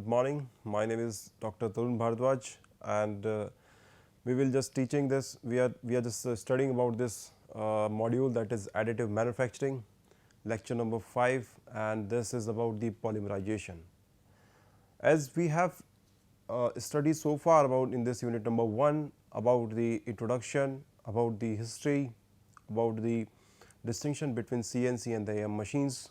good morning. My name is Dr. Tarun Bhardwaj, and we will just teaching this. We are just studying about this module, that is additive manufacturing, lecture number 5, and this is about the polymerization. As we have studied so far about in this unit number 1 about the introduction, about the history, about the distinction between CNC and the AM machines,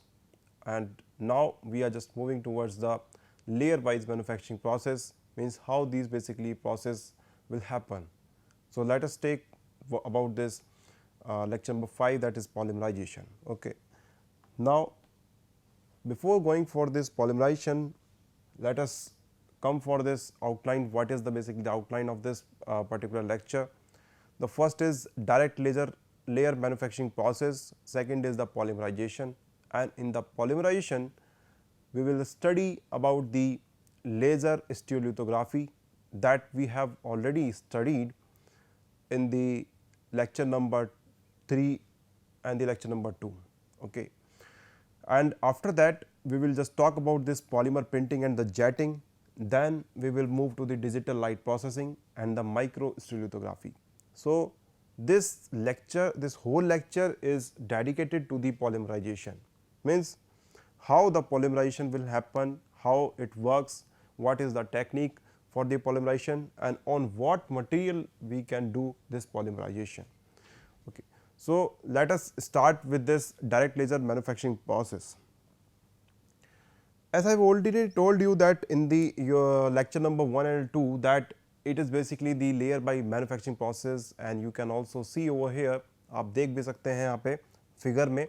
and now we are just moving towards the layer wise manufacturing process, means how these basically process will happen. So, let us take about this lecture number 5, that is polymerization. Okay. Now, before going for this polymerization, let us come for this outline. What is the basically the outline of this particular lecture? The first is direct layer manufacturing process, second is the polymerization, and in the polymerization we will study about the laser stereolithography that we have already studied in the lecture number 3 and the lecture number 2. Okay. And after that we will just talk about this polymer printing and the jetting, then we will move to the digital light processing and the micro stereolithography. So, this lecture, this whole lecture is dedicated to the polymerization, means how the polymerization will happen, how it works, what is the technique for the polymerization, and on what material we can do this polymerization. Okay. So, let us start with this direct laser manufacturing process. As I have already told you that in the your lecture number 1 and 2 that it is basically the layer by manufacturing process, and you can also see over here, आप देख भी सकते हैं यहाँ पे figure में,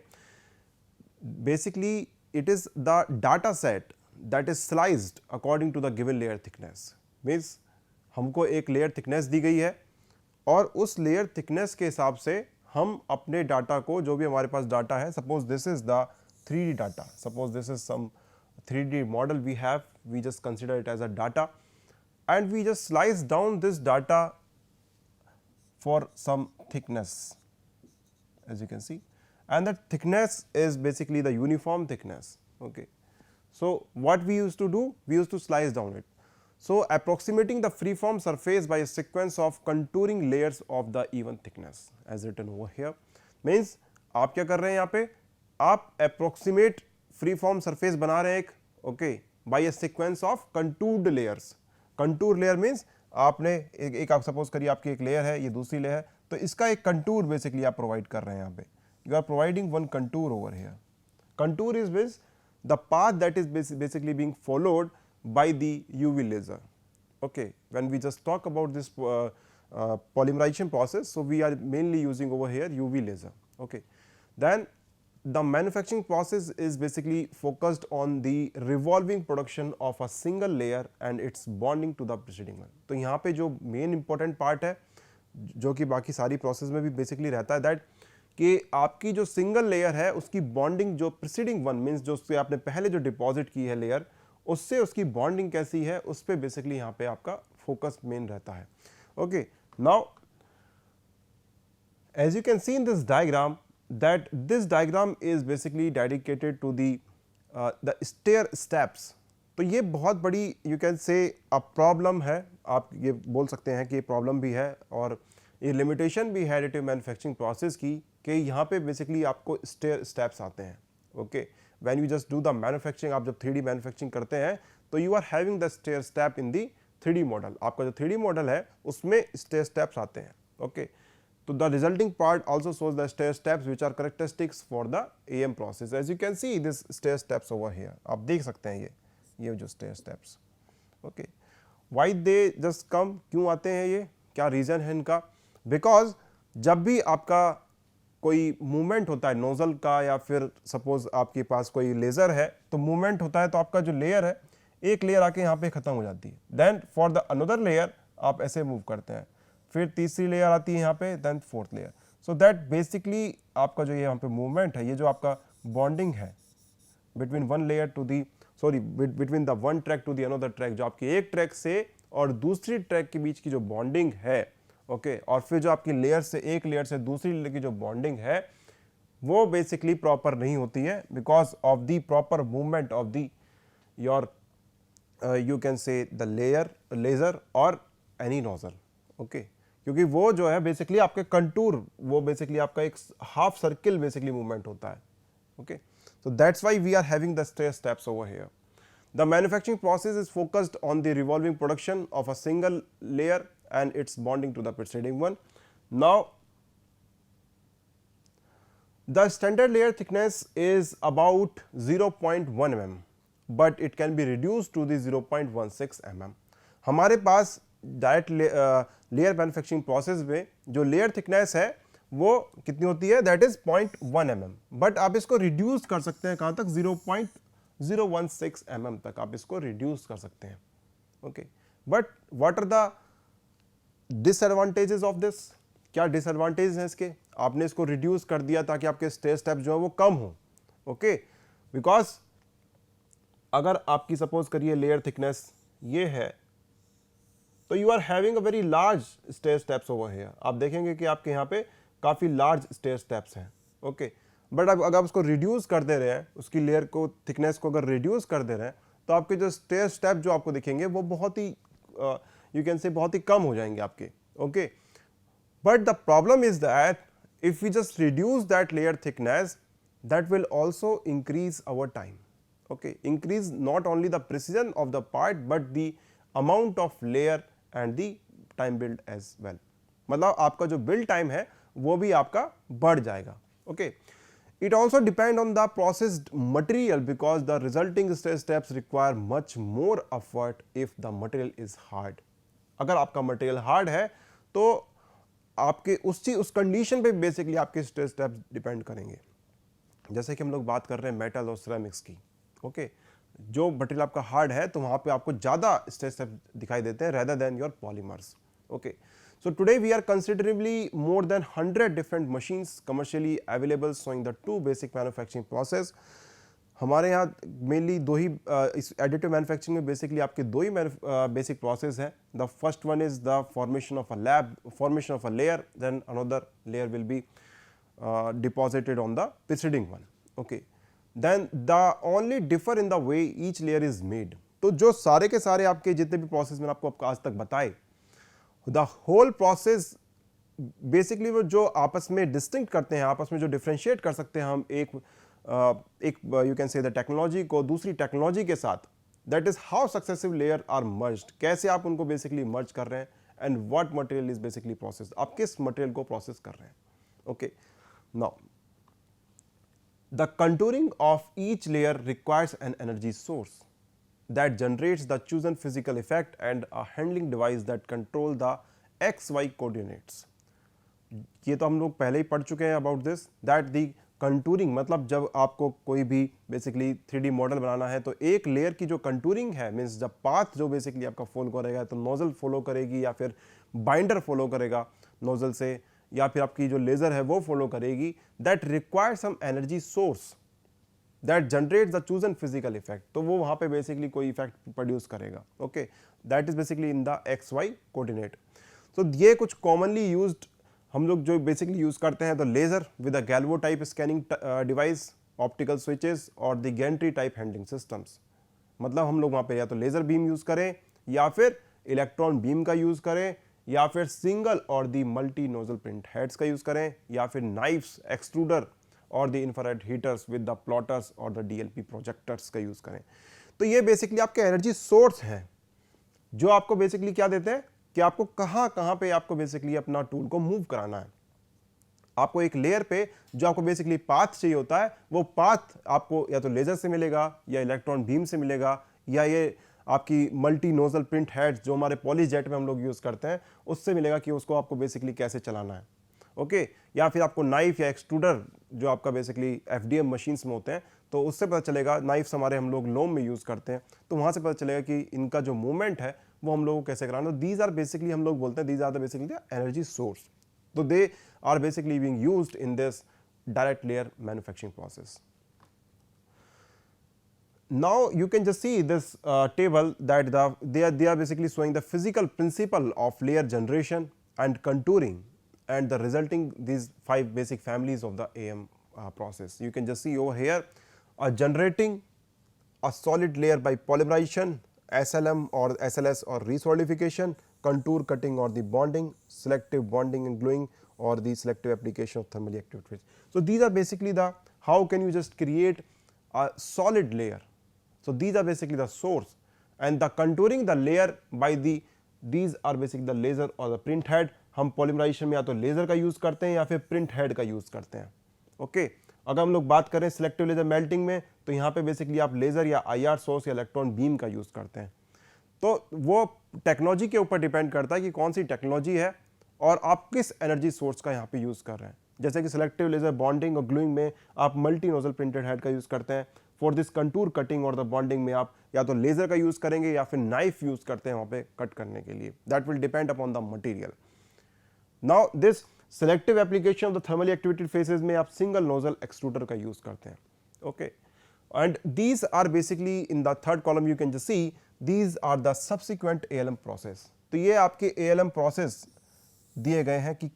basically it is the data set that is sliced according to the given layer thickness, means हमको एक layer thickness दी गई है और उस layer thickness के हिसाब से हम अपने डाटा को, जो भी हमारे पास डाटा है, suppose this is the 3D data, suppose this is some 3D model we have, we just consider it as a data, and we just slice down this data for some thickness, as you can see, and that thickness is basically the uniform thickness. Okay. So, what we used to do? We used to slice down it. So, approximating the freeform surface by a sequence of contouring layers of the even thickness, as written over here, means आप क्या कर रहे हैं यहाँ पे, आप approximate freeform surface बना रहे हैं एक, okay, by a sequence of contoured layers. Contour layer means आपने एक आप सपोज करिए आपकी एक लेयर है, ये दूसरी लेयर है, तो इसका एक कंटूर बेसिकली आप प्रोवाइड कर रहे हैं यहाँ पे, you are providing one contour over here. Contour is means the path that is basically being followed by the UV laser. Okay. When we just talk about this polymerization process, so we are mainly using over here UV laser. Okay. Then the manufacturing process is basically focused on the revolving production of a single layer and its bonding to the preceding one. तो यहाँ पे जो main important part है, जो कि बाकी सारी process में भी basically रहता है, that कि आपकी जो single layer है उसकी bonding जो preceding one means जो उससे आपने पहले जो deposit की है layer, उससे उसकी बॉन्डिंग कैसी है, उस पर बेसिकली यहाँ पे आपका फोकस मेन रहता है. Okay. Now as you can see in this diagram that this diagram is basically dedicated to the stair steps. तो ये बहुत बड़ी यू कैन से अ प्रॉब्लम है, आप ये बोल सकते हैं कि ये प्रॉब्लम भी है और ये लिमिटेशन भी है एडिटिव मैन्युफैक्चरिंग प्रोसेस की, कि यहाँ पे बेसिकली आपको स्टेयर स्टेप्स आते हैं. Okay. When you just do the manufacturing, आप जब 3D मैन्युफैक्चरिंग करते हैं तो you are having the stair step in the 3D model. आपका जो 3D मॉडल है उसमें stair steps आते हैं. ओके. तो the resulting part also shows the stair steps which are characteristics for the AM process. As you can see this stair steps over here, आप देख सकते हैं ये जो stair steps. Okay. Why they just come, क्यों आते हैं ये, क्या रीज़न है इनका? Because जब भी आपका कोई मूवमेंट होता है नोजल का, या फिर सपोज आपके पास कोई लेज़र है तो मूवमेंट होता है, तो आपका जो लेयर है एक लेयर आके यहाँ पे ख़त्म हो जाती है, then for the another layer आप ऐसे मूव करते हैं, फिर तीसरी लेयर आती है यहाँ पे, then fourth layer. So that basically आपका जो यहाँ पे मूवमेंट है, ये जो आपका बॉन्डिंग है between one layer to the between the one track to the another track, जो आपकी एक ट्रैक से और दूसरी ट्रैक के बीच की जो बॉन्डिंग है, ओके, और फिर जो आपकी लेयर से एक लेयर से दूसरी लेयर की जो बॉन्डिंग है वो बेसिकली प्रॉपर नहीं होती है, because of the proper movement of the your you can say the laser और एनी नोजल, ओके, क्योंकि वो जो है बेसिकली आपके कंटूर, वो बेसिकली आपका एक हाफ सर्किल बेसिकली मूवमेंट होता है, okay. So that's why we are having the stress steps over here. The manufacturing process is focused on the revolving production of a single layer and its bonding to the preceding one. Now the standard layer thickness is about 0.1 mm, but it can be reduced to the 0.16 mm. हमारे पास direct layer manufacturing process में जो layer thickness है वो कितनी होती है, that is 0.1 mm, but आप इसको रिड्यूस कर सकते हैं कहाँ तक, 0.016 mm तक आप इसको रिड्यूस कर सकते हैं, okay. But what are the disadvantages of this, क्या डिसएडवांटेज हैं इसके, आपने इसको रिड्यूस कर दिया ताकि आपके स्टेज स्टेप जो है वो कम हो, ओके. बिकॉज अगर आपकी सपोज करिए लेयर थिकनेस ये है तो you are having a very large stage steps over here, आप देखेंगे कि आपके यहाँ पे काफ़ी लार्ज स्टेज स्टेप्स हैं, ओके. बट अगर आप उसको रिड्यूस कर दे रहे हैं, उसकी लेयर को थिकनेस को अगर रिड्यूस कर दे रहे हैं तो आपके जो स्टेज स्टेप जो आपको दिखेंगे वो बहुत ही यू कैन से बहुत ही कम हो जाएंगे आपके, okay. But the problem is that if we just reduce that layer thickness, that will also increase our time, okay, increase not only the precision of the part but the amount of layer and the time build as well. मतलब आपका जो build time है वो भी आपका बढ़ जाएगा, okay. It also depend on the processed material because the resulting steps require much more effort if the material is hard. अगर आपका material hard है तो आपके उस कंडीशन पे बेसिकली आपके स्टेप्स डिपेंड करेंगे. जैसे कि हम लोग बात कर रहे हैं मेटल और सिरेमिक्स की, ओके. जो मटेरियल आपका हार्ड है तो वहाँ पे आपको ज़्यादा स्टेप दिखाई देते हैं rather than your polymers, okay. So today we are considerably more than 100 different machines commercially available showing the two basic manufacturing process. हमारे यहाँ मेनली दो ही इस एडिटिव मैन्युफैक्चरिंग में बेसिकली आपके दो ही बेसिक प्रोसेस है. The first one is the formation of a layer, then another layer will be deposited on the preceding one, okay. Then the only differ in the way each layer is made. तो जो सारे के सारे आपके जितने भी process मैंने आपको आज तक बताए, द होल प्रोसेस बेसिकली वो जो आपस में डिस्टिंक्ट करते हैं, आपस में जो डिफ्रेंशिएट कर सकते हैं हम एक you can say the technology को दूसरी टेक्नोलॉजी के साथ, that is how successive layer are merged, कैसे आप उनको बेसिकली मर्ज कर रहे हैं and what material is basically process, आप किस मटेरियल को प्रोसेस कर रहे हैं, okay. Now, the contouring of each layer requires an energy source that generates the chosen physical effect and a handling device that control the XY coordinates. ये तो हम लोग पहले ही पढ़ चुके हैं about this, that the contouring मतलब जब आपको कोई भी basically 3D मॉडल बनाना है तो एक लेयर की जो contouring है मीन्स जब पाथ जो बेसिकली आपका फॉलो करेगा तो नोजल फॉलो करेगी या फिर बाइंडर फॉलो करेगा नोजल से या फिर आपकी जो लेजर है वो फॉलो करेगी, that require some energy source that generate the chosen physical effect, तो वो वहाँ पे बेसिकली कोई इफेक्ट प्रोड्यूस करेगा, okay. That is basically in the XY coordinate. तो ये कुछ कॉमनली यूज्ड हम लोग जो बेसिकली यूज करते हैं, तो laser with a galvo type scanning device, optical switches और the gantry type handling systems. मतलब हम लोग वहाँ पे या तो लेजर बीम यूज करें या फिर इलेक्ट्रॉन बीम का यूज करें या फिर सिंगल और दी मल्टी नोजल प्रिंट हेड्स का यूज करें या फिर नाइफ्स, एक्सट्रूडर और the infrared heaters with the plotters और द DLP प्रोजेक्टर्स का यूज करें. तो ये बेसिकली आपके एनर्जी सोर्स हैं जो आपको बेसिकली क्या देते हैं कि आपको कहाँ कहाँ पे आपको बेसिकली अपना टूल को मूव कराना है. आपको एक लेयर पे जो आपको बेसिकली पाथ चाहिए होता है वो पाथ आपको या तो लेजर से मिलेगा या इलेक्ट्रॉन बीम से मिलेगा या ये आपकी मल्टी नोजल प्रिंट हेड्स जो हमारे पॉलीजेट में हम लोग यूज़ करते हैं उससे मिलेगा कि उसको आपको बेसिकली कैसे चलाना है, ओके. या फिर आपको नाइफ या एक्सट्रूडर जो आपका बेसिकली FDM मशीन्स में होते हैं तो उससे पता चलेगा. नाइफ्स हमारे हम लोग लोम में यूज़ करते हैं तो वहाँ से पता चलेगा कि इनका जो मूवमेंट है वो हम लोग को कैसे कराना है. दीज आर बेसिकली हम लोग बोलते हैं these are the basically the energy source. तो they are basically being used in this direct layer manufacturing process. Now you can just see this table that they are basically showing the physical principle of layer generation and contouring and the resulting these 5 basic families of the AM process. You can just see over here generating a solid layer by polymerization SLM और SLS or resolidification, contour cutting or the bonding, selective bonding and gluing or the selective application of thermally active phase. So these are basically the how can you just create a solid layer. So these are basically the source, and the contouring the layer by the these are basically the laser or the print head. हम polymerisation में या तो laser का use करते हैं या फिर print head का यूज करते हैं. ओके अगर हम लोग बात करें सिलेक्टिव लेजर मेल्टिंग में, तो यहाँ पे बेसिकली आप लेजर या IR सोर्स या इलेक्ट्रॉन बीम का यूज करते हैं. तो वो टेक्नोलॉजी के ऊपर डिपेंड करता है कि कौन सी टेक्नोलॉजी है और आप किस एनर्जी सोर्स का यहाँ पे यूज कर रहे हैं. जैसे कि सिलेक्टिव लेजर बॉन्डिंग और ग्लूइंग में आप मल्टी नोजल प्रिंटेड हेड का यूज करते हैं. फॉर दिस कंटूर कटिंग और द बॉन्डिंग में आप या तो लेजर का यूज करेंगे या फिर नाइफ यूज करते हैं वहां पे कट करने के लिए. That will depend upon the material. Now this selective application of the thermally activated phases में आप सिंगल नोजल एक्सट्रूडर का यूज करते हैं. Okay and these are basically in the third column you can just see these are the subsequent ALM process. तो ये आपके ALM process दिए गए हैं कि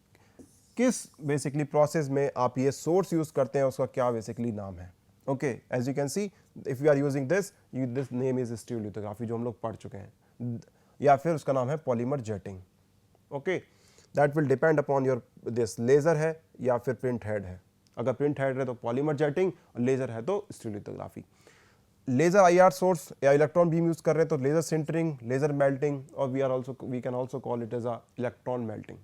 किस बेसिकली प्रोसेस में आप ये सोर्स यूज करते हैं, उसका क्या बेसिकली नाम है. Okay as you can see if you are using this name is stereolithography जो हम लोग पढ़ चुके हैं, या फिर उसका नाम है polymer jetting. Okay that will depend upon your this laser है या फिर प्रिंट हेड है. अगर प्रिंट हेड है तो पॉलीमर जेटिंग और लेजर है तो स्टीरियोलिथोग्राफी. लेजर IR सोर्स या इलेक्ट्रॉन बीम यूज कर रहे हैं तो लेजर सिंटरिंग, लेजर मेल्टिंग और we can also call it as a electron melting.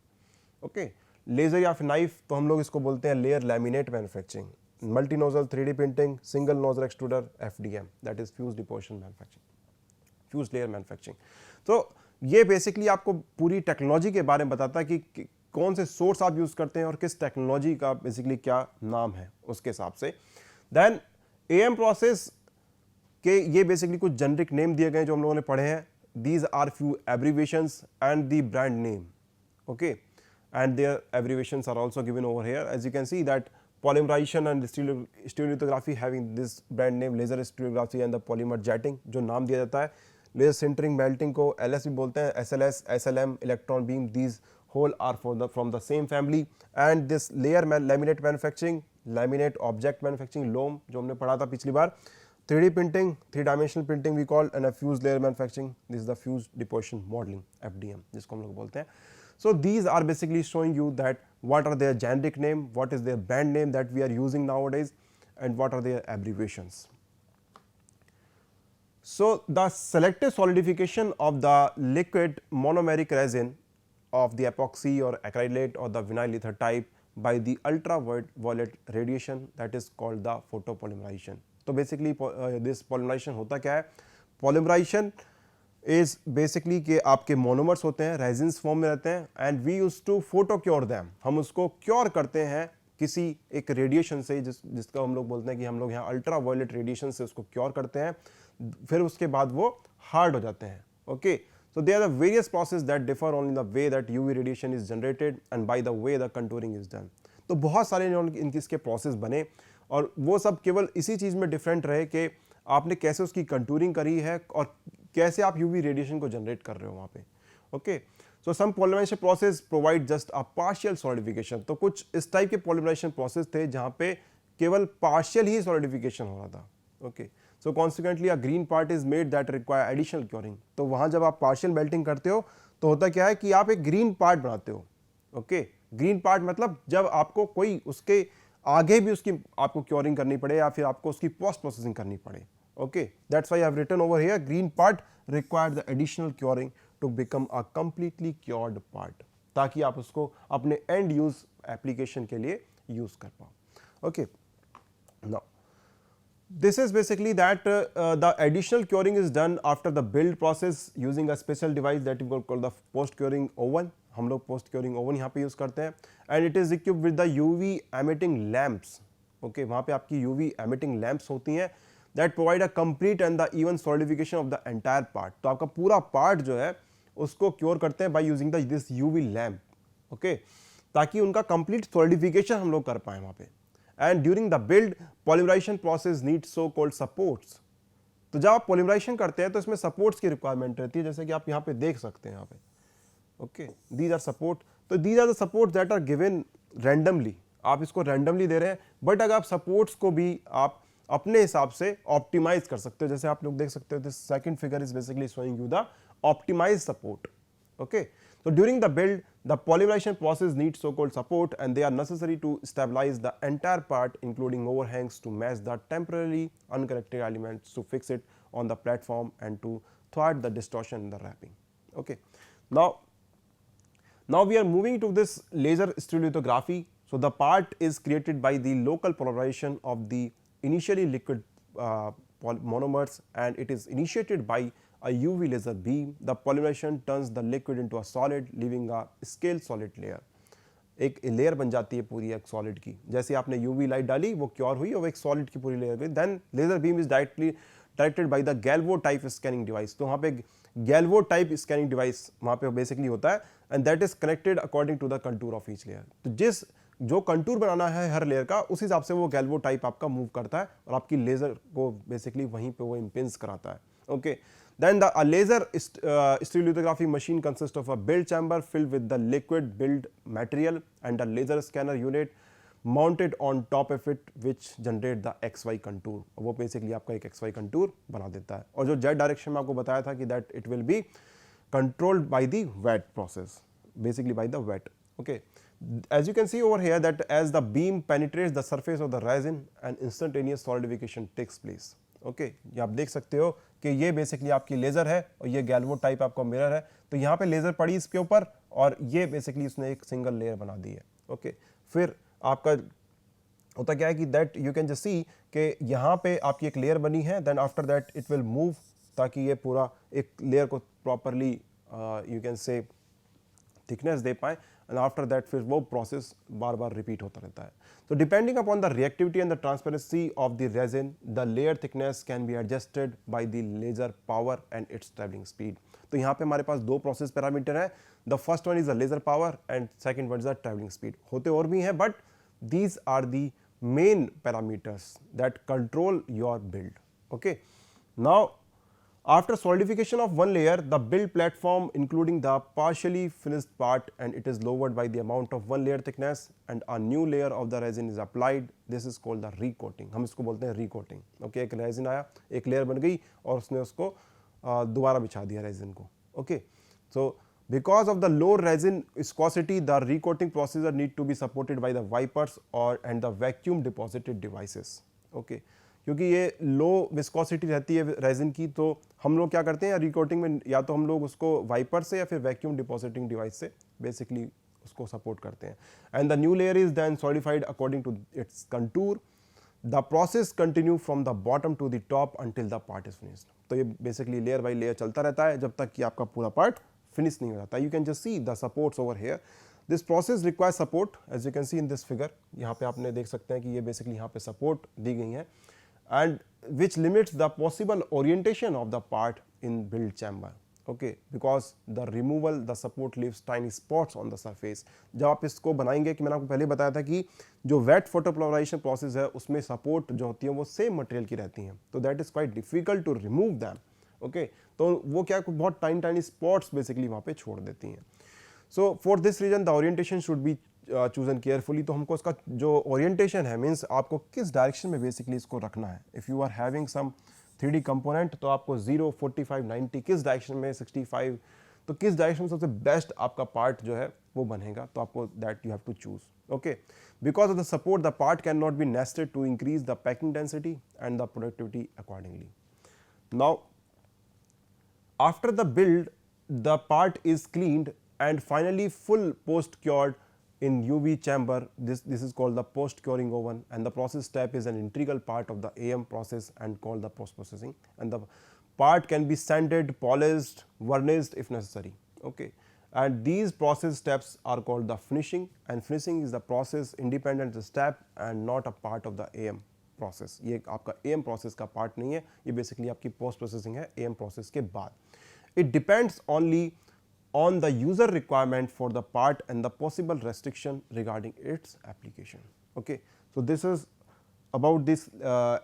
Okay laser या फिर नाइफ तो हम लोग इसको बोलते हैं layer laminate manufacturing. Multi nozzle 3D printing, single nozzle extruder FDM that is fuse deposition manufacturing, fuse layer manufacturing. तो ये बेसिकली आपको पूरी टेक्नोलॉजी के बारे में बताता है कि कौन से सोर्स आप यूज करते हैं और किस टेक्नोलॉजी का बेसिकली क्या नाम है उसके हिसाब से. देन AM प्रोसेस के ये बेसिकली कुछ जेनरिक नेम दिए गए जो हम लोगों ने पढ़े हैं. These are few abbreviations and the brand name. Okay and their abbreviations are also given over here. As you can see that polymerization and stereolithography having this brand name laser stereography and the polymer jetting जो नाम दिया जाता है. laser sintering melting को LS भी बोलते हैं. SLS, SLM, electron beam, these whole are from the same family. and this layer laminate manufacturing, laminate object manufacturing, LOM जो हमने पढ़ा था पिछली बार. 3D printing, 3-dimensional printing we call, and a fused layer manufacturing, this is the fused deposition modeling FDM जिसको हम लोग बोलते हैं. So these are basically showing you that what are their generic name, what is their brand name that we are using nowadays, and what are their abbreviations. So the selective solidification of the liquid monomeric resin of the epoxy or acrylate or the vinyl ether type by the ultraviolet radiation, that is called the photopolymerization. तो basically this polymerization होता क्या है? Polymerization is basically कि आपके monomers होते हैं, resins form में रहते हैं, and we use to photo cure them. हम उसको क्योर करते हैं किसी एक रेडिएशन से जिसका हम लोग बोलते हैं कि हम लोग यहाँ अल्ट्रा वायलेट रेडिएशन से उसको क्योर करते हैं. फिर उसके बाद वो हार्ड हो जाते हैं. Okay so they are the various process that differ only the way that UV radiation is generated and by the way the contouring is done. तो बहुत सारे इसके प्रोसेस बने और वो सब केवल इसी चीज़ में डिफरेंट रहे कि आपने कैसे उसकी कंटूरिंग करी है और कैसे आप UV रेडिएशन को जनरेट कर रहे हो वहाँ पे. Okay so some polymerization process provide just a partial solidification. तो कुछ इस टाइप के पॉलीमराइजेशन प्रोसेस थे जहाँ पे केवल पार्शियल ही सॉलिडिफिकेशन हो रहा था. Okay so consequently a green part is made that require additional curing. तो वहाँ जब आप पार्शियल मेल्टिंग करते हो तो होता क्या है कि आप एक ग्रीन पार्ट बनाते हो. ओके ग्रीन पार्ट मतलब जब आपको कोई उसके आगे भी उसकी आपको क्योरिंग करनी पड़े या फिर आपको उसकी पोस्ट प्रोसेसिंग करनी पड़े. Okay, that's why I have written over here green part require the additional curing to become a completely cured part, ताकि आप उसको अपने end use application के लिए use कर पाओ. Okay, now this is basically that the additional curing is done after the build process using a special device that we call the post curing oven. हम लोग post curing oven यहाँ पे use करते हैं and it is equipped with the UV emitting lamps. Okay, वहाँ पे आपकी UV emitting lamps होती हैं that provide a complete and the even solidification of the entire part. तो आपका पूरा पार्ट जो है उसको क्योर करते हैं by using the this UV lamp. Okay, ताकि उनका complete solidification हम लोग कर पाएं वहाँ पे. And during the build polymerization process needs so called supports. तो जब आप polymerization करते हैं तो इसमें supports की requirement रहती है जैसे कि आप यहाँ पे देख सकते हैं यहाँ पे. Okay, these are support. तो these are the supports that are given randomly. आप इसको randomly दे रहे हैं, but अगर आप supports को भी आप अपने हिसाब से ऑप्टिमाइज कर सकते हो। जैसे आप लोग देख सकते हो this second figure is basically showing you the optimize support. Okay, so during the build, the polymerization process needs so-called support, and they are necessary to stabilize the entire part, including overhangs, to match the temporarily unconnected elements, to fix it on the platform, and to thwart the distortion in the wrapping. Okay, now we are moving to this laser stereolithography. So the part is created by the local polarization of the initially liquid monomers, and it is initiated by a UV laser beam. The polymerization turns the liquid into a solid, leaving a scale solid layer. एक layer बन जाती है पूरी एक solid की, जैसे आपने UV light डाली वो क्योर हुई और एक सॉलिड की पूरी लेयर गई। Then laser beam is directed by the galvo type scanning device. तो वहाँ पे गैल्वो टाइप स्कैनिंग डिवाइस वहाँ पे बेसिकली होता है, and that is connected according to the contour of each layer. तो जो कंटूर बनाना है हर लेयर का, उस हिसाब से वो गैल्वो टाइप आपका मूव करता है और आपकी लेजर को बेसिकली वहीं पे वो इम्पिंस कराता है। Okay, then a laser stereolithography machine consists of a build chamber filled with the liquid build material and a laser scanner unit mounted on top of it, which generate the XY contour। वो basically आपका एक XY contour बना देता है। और जो Z direction में आपको बताया था कि that it will be controlled by the wet process, basically by the wet। Okay, as you can see over here that as the beam penetrates the surface of the resin, an instantaneous solidification takes place। Okay, ये आप देख सकते हो कि ये basically आपकी laser है और ये गैल्वो टाइप आपका मिरर है। तो यहाँ पे लेज़र पड़ी इसके ऊपर और ये बेसिकली उसने एक सिंगल लेयर बना दी है। ओके, फिर आपका होता क्या है कि that you can just see कि यहाँ पे आपकी एक लेयर बनी है, then after that it will move, ताकि ये पूरा एक लेयर को properly you can say thickness दे पाए, एंड आफ्टर दैट फिर वो प्रोसेस बार बार रिपीट होता रहता है। तो depending upon the reactivity and the transparency of the resin, the layer thickness can be adjusted by the laser power and its travelling speed. तो यहाँ पे हमारे पास दो प्रोसेस पैरामीटर है, the first one is the laser power and second one is the travelling speed. होते और भी हैं, but these are the main parameters that control your build. Okay, now after solidification of one layer, the build platform including the partially finished part, and it is lowered by the amount of one layer thickness, and a new layer of the resin is applied. This is called the recoating। हम इसको बोलते हैं recoating। Okay, एक resin आया, एक layer बन गई और उसने उसको दोबारा बिछा दिया रेजिन को। Okay, so because of the low resin viscosity, the recoating procedure need to be supported by the wipers and the vacuum deposited devices। Okay, क्योंकि ये लो विस्कोसिटी रहती है रेजिन की, तो हम लोग क्या करते हैं रिकोटिंग में, या तो हम लोग उसको वाइपर से या फिर वैक्यूम डिपॉजिटिंग डिवाइस से बेसिकली उसको सपोर्ट करते हैं। And the new layer is then solidified according to its contour. The process continue from the bottom to the top until the part is finished. तो ये basically layer by layer चलता रहता है जब तक कि आपका पूरा पार्ट फिनिश नहीं हो जाता। You can just see the supports over here. This process require support, as you can see in this figure. यहाँ पे आपने देख सकते हैं कि ये बेसिकली यहाँ पे सपोर्ट दी गई है, and which limits the possible orientation of the part in build chamber। okay, because the removal the support leaves tiny spots on the surface। जब आप इसको बनाएंगे, कि मैंने आपको पहले बताया था कि जो wet photopolymerization process है उसमें support जो होती है वो same material की रहती हैं, तो that is quite difficult to remove them। okay, तो वो क्या बहुत tiny spots basically वहाँ पे छोड़ देती हैं। so for this reason the orientation should be chosen carefully. तो हमको इसका जो ओरिएंटेशन है, मीन्स आपको किस डायरेक्शन में बेसिकली इसको रखना है। If you are having some 3D component, तो आपको 0, 45, 90 किस डायरेक्शन में, 65, तो किस डायरेक्शन में सबसे बेस्ट आपका पार्ट जो है वो बनेगा, तो आपको that you have to choose. Okay, because of the support the part can not be nested to increase the packing density and the productivity accordingly. Now after the build the part is cleaned and finally full post cured in UV chamber। This is called the post curing oven, and the process step is an integral part of the AM process and called the post processing, and the part can be sanded, polished, varnished if necessary। okay, and these process steps are called the finishing, and finishing is the process independent step and not a part of the AM process। ये आपका AM process का part नहीं है, ये basically आपकी post processing है AM process के बाद। It depends only on the user requirement for the part and the possible restriction regarding its application। okay, so this is about this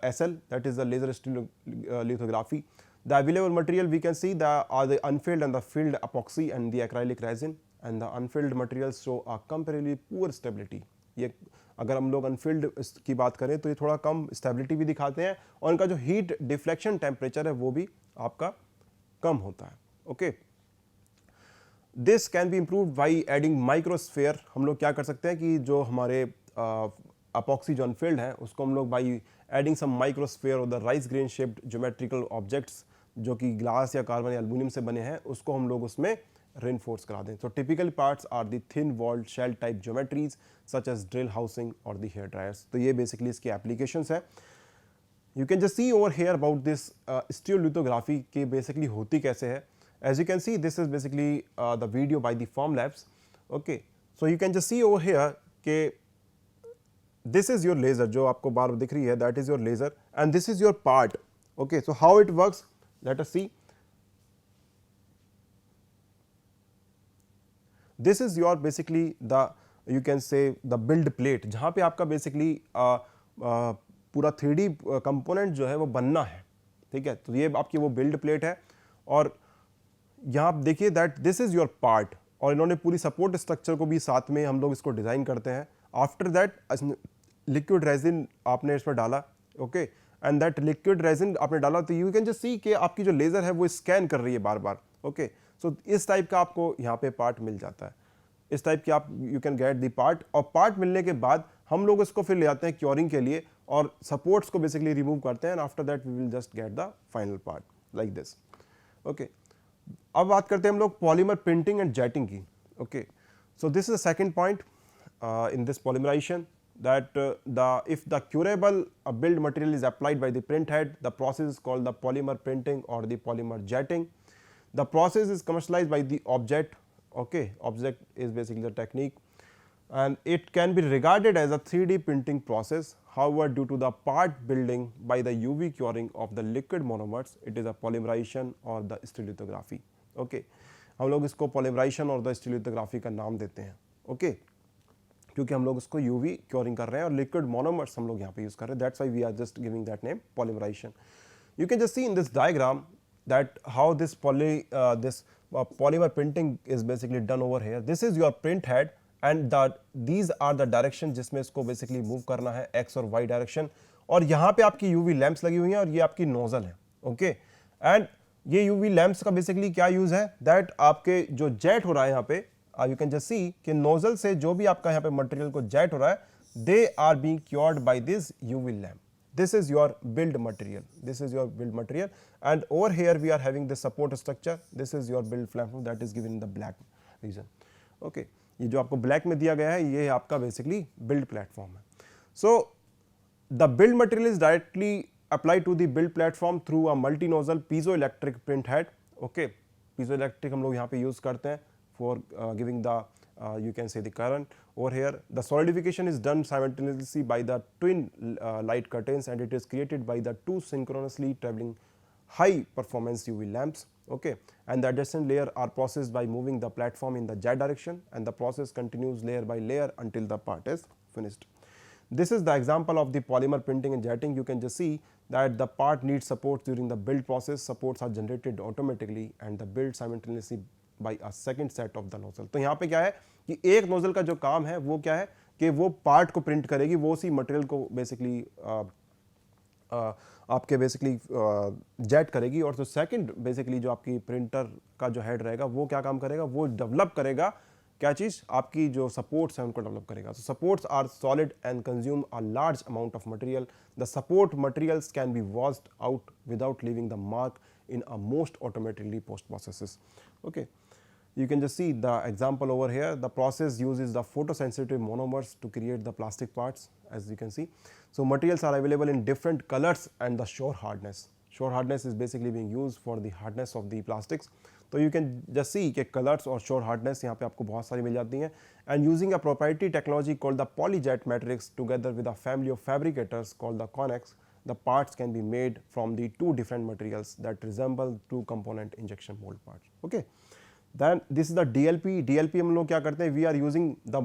SL, that is the laser stereolithography। the available material we can see are the unfilled and the filled epoxy and the acrylic resin, and the unfilled materials show a comparatively poor stability। ये अगर हम लोग Anfield की बात करें तो ये थोड़ा कम स्टेबिलिटी भी दिखाते हैं और इनका जो हीट डिफ्लेक्शन टेम्परेचर है वो भी आपका कम होता है। Okay, this can be improve by adding microsphere. हम लोग क्या कर सकते हैं कि जो हमारे अपॉक्सी जो अनफिल्ड है उसको हम लोग बाई एडिंग सम माइक्रोस्फेयर और the rice grain shaped geometrical objects जो कि ग्लास या कार्बन या एल्यूमिनियम से बने हैं उसको हम लोग उसमें रेनफोर्स करा दें। तो typical parts are the thin walled shell type geometries such as drill housing और द हेयर ड्रायर्स। तो ये बेसिकली इसकी एप्लीकेशंस है। You can just see over here about this stereolithography कि basically होती कैसे है। As you can see, this is basically the video by the Formlabs. Okay, so you can just see over here कि this is your laser जो आपको बार दिख रही है, that is your laser and this is your part. Okay, so how it works? Let us see. This is your basically the you can say the build plate जहाँ पे आपका basically पूरा 3D component जो है वो बनना है, ठीक है। तो ये आपकी वो बिल्ड प्लेट है और यहाँ आप देखिए that this is your part और इन्होंने पूरी सपोर्ट स्ट्रक्चर को भी साथ में हम लोग इसको डिज़ाइन करते हैं। आफ्टर दैट लिक्विड रेजिन आपने इस पर डाला, okay, and that liquid resin आपने डाला तो यू कैन जस्ट सी कि आपकी जो लेज़र है वो स्कैन कर रही है बार बार। ओके, सो इस टाइप का आपको यहाँ पे पार्ट मिल जाता है, इस टाइप की आप you can get the part. और पार्ट मिलने के बाद हम लोग इसको फिर ले आते हैं क्योरिंग के लिए और सपोर्ट्स को बेसिकली रिमूव करते हैं and after that we will just get the final part like this. Okay, अब बात करते हैं हम लोग पॉलीमर प्रिंटिंग एंड जेटिंग की। Okay, so this is the second point in this polymerization that if the curable build material is applied by the print head, the process is called the polymer printing or the polymer jetting. The process is commercialized by the object. Okay, object is basically the technique and it can be regarded as a 3D printing process. However, due to the part building by the UV curing of the liquid monomers, it is a polymerization or the stereolithography. Okay, हम लोग इसको polymerization और the stereolithography का नाम देते हैं। Okay, क्योंकि हम लोग उसको UV क्योरिंग कर रहे हैं और लिक्विड मोनोमर्स हम लोग यहाँ पे यूज कर रहे हैं, that's why we are just giving that name polymerization. You can just see in this diagram that how this polymer printing is basically done over here. This is your print head and these are the direction जिसमें इसको basically move करना है X और Y direction और यहाँ पे आपकी UV lamps लगी हुई हैं और ये आपकी नोजल है। ओके, एंड ये UV लैंप्स का बेसिकली क्या यूज है दैट आपके जो जेट हो रहा है यहाँ पे you can just see कि नोजल से जो भी आपका यहाँ पे मटेरियल को जेट हो रहा है they are being cured by this UV lamp. This is your build material. This is your build material and over here we are having the support structure. This is your build platform that is given in the black region. Okay, ये जो आपको black में दिया गया है ये आपका basically build platform है. So the build material is directly applied to the build platform through a multi nozzle piezoelectric print head. Okay, piezoelectric हम लोग यहाँ पे यूज करते हैं for giving the you can say the current over here. The solidification is done simultaneously by the twin light curtains and it is created by the two synchronously traveling high performance UV lamps. Okay, and the adjacent layer are processed by moving the platform in the Z direction and the process continues layer by layer until the part is finished. This is the example of the polymer printing and jetting. You can just see that the part needs support during the build process. Supports are generated automatically and the build simultaneously by a second set of the nozzle. तो यहाँ पे क्या है कि एक nozzle का जो काम है वो क्या है कि वो पार्ट को प्रिंट करेगी, वो उसी मटेरियल को बेसिकली आपके बेसिकली जेट करेगी और जो सेकंड बेसिकली जो आपकी प्रिंटर का जो हेड रहेगा वो क्या काम करेगा, वो डेवलप करेगा क्या चीज़, आपकी जो सपोर्ट्स हैं उनको डेवलप करेगा। So supports are solid and consume a large amount of material. The support materials can be washed out without leaving the mark in a most automatically post processes. Okay, you can just see the example over here. The process uses the photosensitive monomers to create the plastic parts, as you can see. So materials are available in different colors and the shore hardness. Shore hardness is basically being used for the hardness of the plastics. तो you can just see कि colors और shore hardness यहाँ पे आपको बहुत सारी मिल जाती हैं and using a proprietary technology called the polyjet matrix together with a family of fabricators called the Connex, the parts can be made from the two different materials that resemble two component injection mold parts. Okay, then this is the DLP. DLP हम लोग क्या करते हैं, we are using the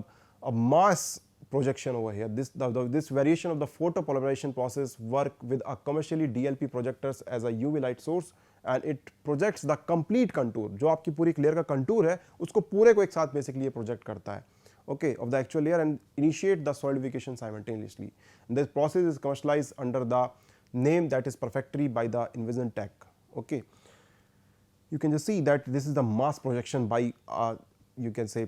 mass projection over here. This variation of the photopolymerization process work with a commercially DLP projectors as a UV light source and it projects the complete contour. जो आपकी पूरी clear का contour है उसको पूरे को एक साथ बेसिकली ये प्रोजेक्ट करता है। okay, of the actual layer and initiate the solidification simultaneously. And this process is commercialized under the name that is Perfectory by the Envision Tech. Okay, you can just see that this is the mass projection by you can say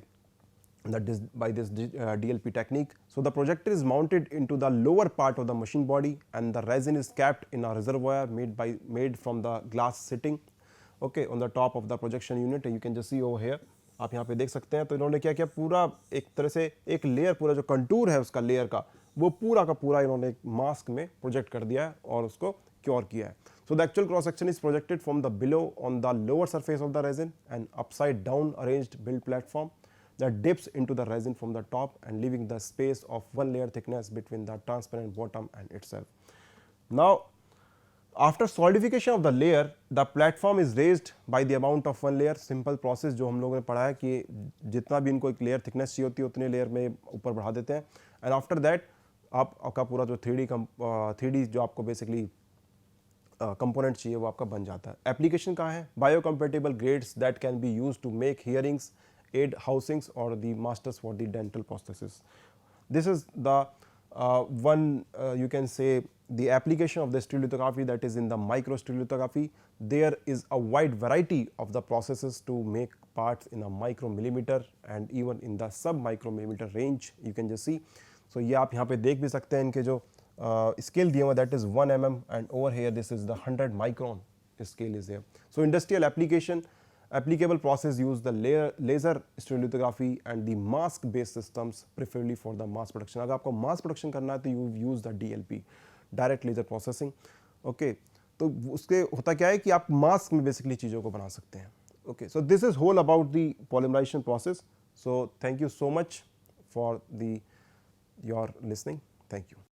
that is by this DLP technique. So the projector is mounted into the lower part of the machine body and the resin is capped in a reservoir made from the glass sitting, okay, on the top of the projection unit. You can just see over here, आप यहाँ पे देख सकते हैं. तो इन्होंने क्या किया, पूरा एक तरह से एक लेयर, पूरा जो कंटूर है उसका लेयर का, वो पूरा का पूरा इन्होंने एक मास्क में प्रोजेक्ट कर दिया है और उसको क्योर किया है. So the actual cross section is projected from the below on the lower surface of the resin and upside down arranged build platform that dips into the resin from the top and leaving the space of one layer thickness between the transparent bottom and itself. Now after solidification of the layer, the platform is raised by the amount of one layer. Simple process जो हम लोगों ने पढ़ा है कि जितना भी इनको एक layer thickness चाहिए होती है उतने layer में ऊपर बढ़ा देते हैं. And after that आपका पूरा जो 3D जो आपको basically कंपोनेंट चाहिए वो आपका बन जाता है. एप्लीकेशन कहाँ है? Biocompatible grades that can be use to make hearings, aid housings और the masters for the dental prosthesis. This is the one you can say the application of the stereolithography, that is in the micro stereolithography. There is a wide variety of the processes to make parts in a micromillimeter and even in the sub micromillimeter range. You can just see. So ये आप यहाँ पे देख भी सकते हैं इनके जो scale दिया हुआ, that is 1 mm, and over here this is the 100 micron scale is there. So industrial application, applicable process use the laser stereolithography and the mask based systems preferably for the mass production. अगर आपको mass production करना है तो you use the DLP, direct laser processing. Okay, तो उसके होता क्या है कि आप mask में basically चीज़ों को बना सकते हैं. Okay, so this is whole about the polymerization process. So thank you so much for your listening. Thank you.